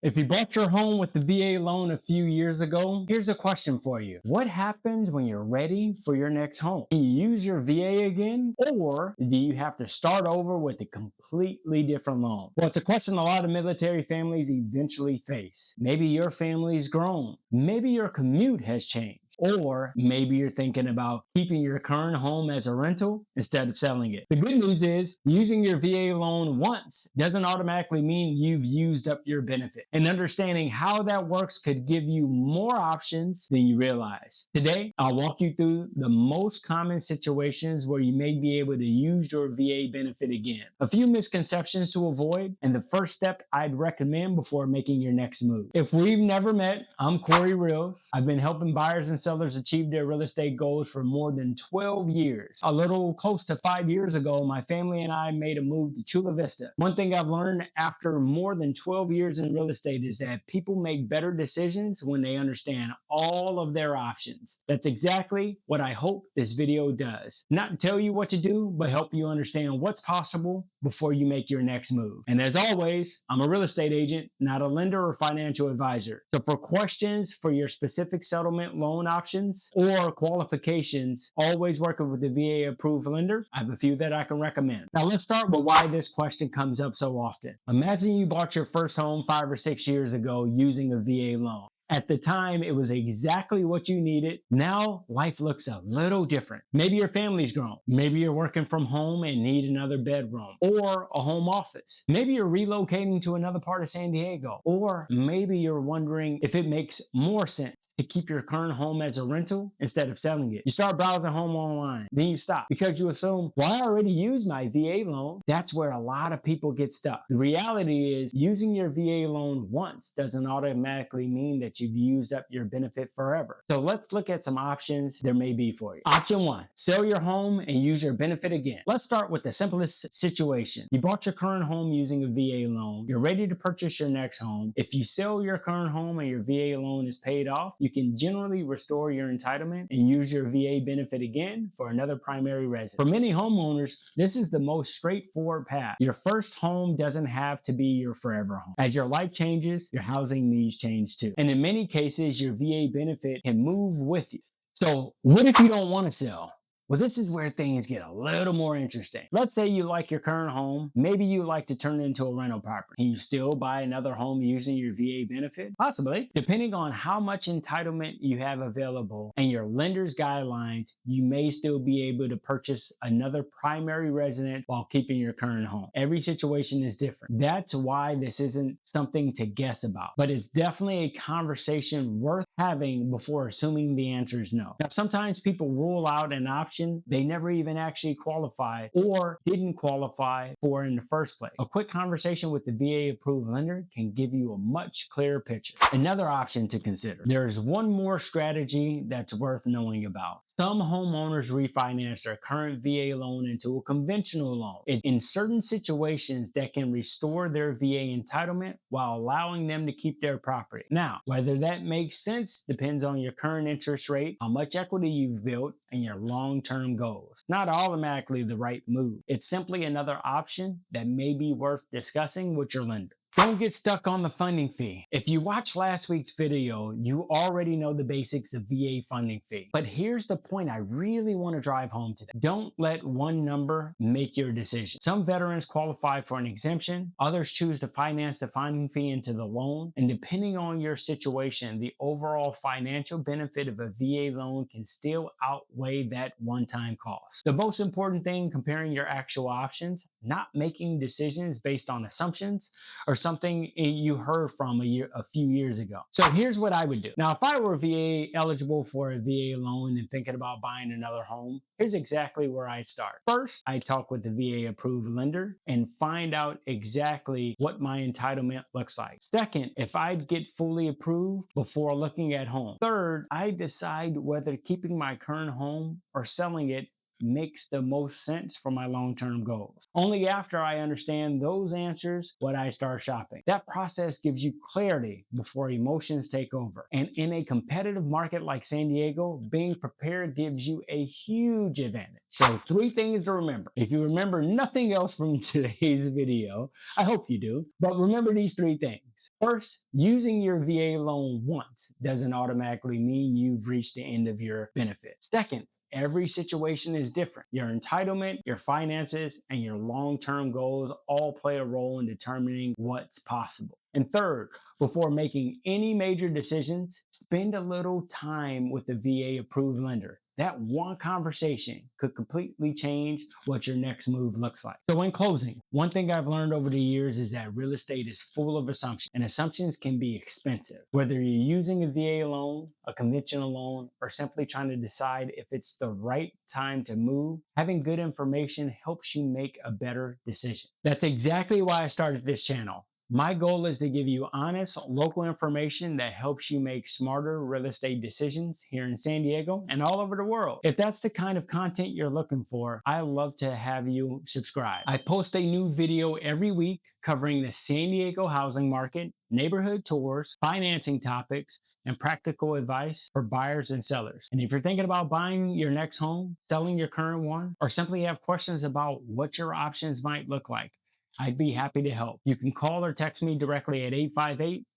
If you bought your home with the VA loan a few years ago, here's a question for you. What happens when you're ready for your next home? Can you use your VA again? Or do you have to start over with a completely different loan? Well, it's a question a lot of military families eventually face. Maybe your family's grown. Maybe your commute has changed. Or maybe you're thinking about keeping your current home as a rental instead of selling it. The good news is using your VA loan once doesn't automatically mean you've used up your benefit. And understanding how that works could give you more options than you realize. Today, I'll walk you through the most common situations where you may be able to use your VA benefit again. A few misconceptions to avoid, and the first step I'd recommend before making your next move. If we've never met, I'm Corey Reels. I've been helping buyers and sellers achieve their real estate goals for more than 12 years. A little close to 5 years ago, my family and I made a move to Chula Vista. One thing I've learned after more than 12 years in real estate is that people make better decisions when they understand all of their options. That's exactly what I hope this video does. Not tell you what to do, but help you understand what's possible before you make your next move. And as always, I'm a real estate agent, not a lender or financial advisor. So for questions for your specific settlement loan options or qualifications, always working with the VA approved lender, I have a few that I can recommend. Now let's start with why this question comes up so often. Imagine you bought your first home 5 or 6 years ago using a VA loan. At the time, it was exactly what you needed. Now, life looks a little different. Maybe your family's grown. Maybe you're working from home and need another bedroom or a home office. Maybe you're relocating to another part of San Diego. Or maybe you're wondering if it makes more sense to keep your current home as a rental instead of selling it. You start browsing home online, then you stop because you assume, well, I already used my VA loan. That's where a lot of people get stuck. The reality is using your VA loan once doesn't automatically mean that you've used up your benefit forever. So let's look at some options there may be for you. Option 1, sell your home and use your benefit again. Let's start with the simplest situation. You bought your current home using a VA loan. You're ready to purchase your next home. If you sell your current home and your VA loan is paid off, you can generally restore your entitlement and use your VA benefit again for another primary residence. For many homeowners, this is the most straightforward path. Your first home doesn't have to be your forever home. As your life changes, your housing needs change too. And in many cases, your VA benefit can move with you. So what if you don't want to sell? Well, this is where things get a little more interesting. Let's say you like your current home. Maybe you like to turn it into a rental property. Can you still buy another home using your VA benefit? Possibly. Depending on how much entitlement you have available and your lender's guidelines, you may still be able to purchase another primary residence while keeping your current home. Every situation is different. That's why this isn't something to guess about, but it's definitely a conversation worth having before assuming the answer is no. Now, sometimes people rule out an option they never even actually qualified or didn't qualify for in the first place. A quick conversation with the VA approved lender can give you a much clearer picture. Another option to consider. There's one more strategy that's worth knowing about. Some homeowners refinance their current VA loan into a conventional loan. In certain situations, that can restore their VA entitlement while allowing them to keep their property. Now, whether that makes sense depends on your current interest rate, how much equity you've built, and your long-term goals. Not automatically the right move. It's simply another option that may be worth discussing with your lender. Don't get stuck on the funding fee. If you watched last week's video, you already know the basics of VA funding fee. But here's the point I really want to drive home today. Don't let one number make your decision. Some veterans qualify for an exemption. Others choose to finance the funding fee into the loan. And depending on your situation, the overall financial benefit of a VA loan can still outweigh that one-time cost. The most important thing comparing your actual options, not making decisions based on assumptions or something you heard from a few years ago. So here's what I would do. Now, if I were VA eligible for a VA loan and thinking about buying another home, here's exactly where I start. First, I talk with the VA approved lender and find out exactly what my entitlement looks like. Second, if I'd get fully approved before looking at home. Third, I decide whether keeping my current home or selling it makes the most sense for my long-term goals. Only after I understand those answers would I start shopping. That process gives you clarity before emotions take over. And in a competitive market like San Diego, being prepared gives you a huge advantage. So 3 things to remember. If you remember nothing else from today's video, I hope you do, but remember these 3 things. First, using your VA loan once doesn't automatically mean you've reached the end of your benefits. Second, every situation is different. Your entitlement, your finances, and your long-term goals all play a role in determining what's possible. And third, before making any major decisions, spend a little time with the VA-approved lender. That one conversation could completely change what your next move looks like. So in closing, one thing I've learned over the years is that real estate is full of assumptions, and assumptions can be expensive. Whether you're using a VA loan, a conventional loan, or simply trying to decide if it's the right time to move, having good information helps you make a better decision. That's exactly why I started this channel. My goal is to give you honest, local information that helps you make smarter real estate decisions here in San Diego and all over the world. If that's the kind of content you're looking for, I love to have you subscribe. I post a new video every week covering the San Diego housing market, neighborhood tours, financing topics, and practical advice for buyers and sellers. And if you're thinking about buying your next home, selling your current one, or simply have questions about what your options might look like, I'd be happy to help. You can call or text me directly at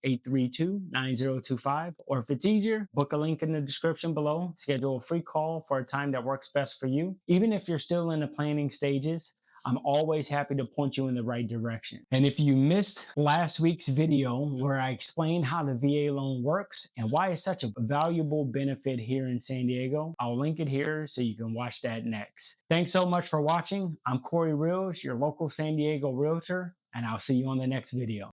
858-832-9025, or if it's easier, book a link in the description below, schedule a free call for a time that works best for you. Even if you're still in the planning stages, I'm always happy to point you in the right direction. And if you missed last week's video where I explained how the VA loan works and why it's such a valuable benefit here in San Diego, I'll link it here so you can watch that next. Thanks so much for watching. I'm Corey Reels, your local San Diego realtor, and I'll see you on the next video.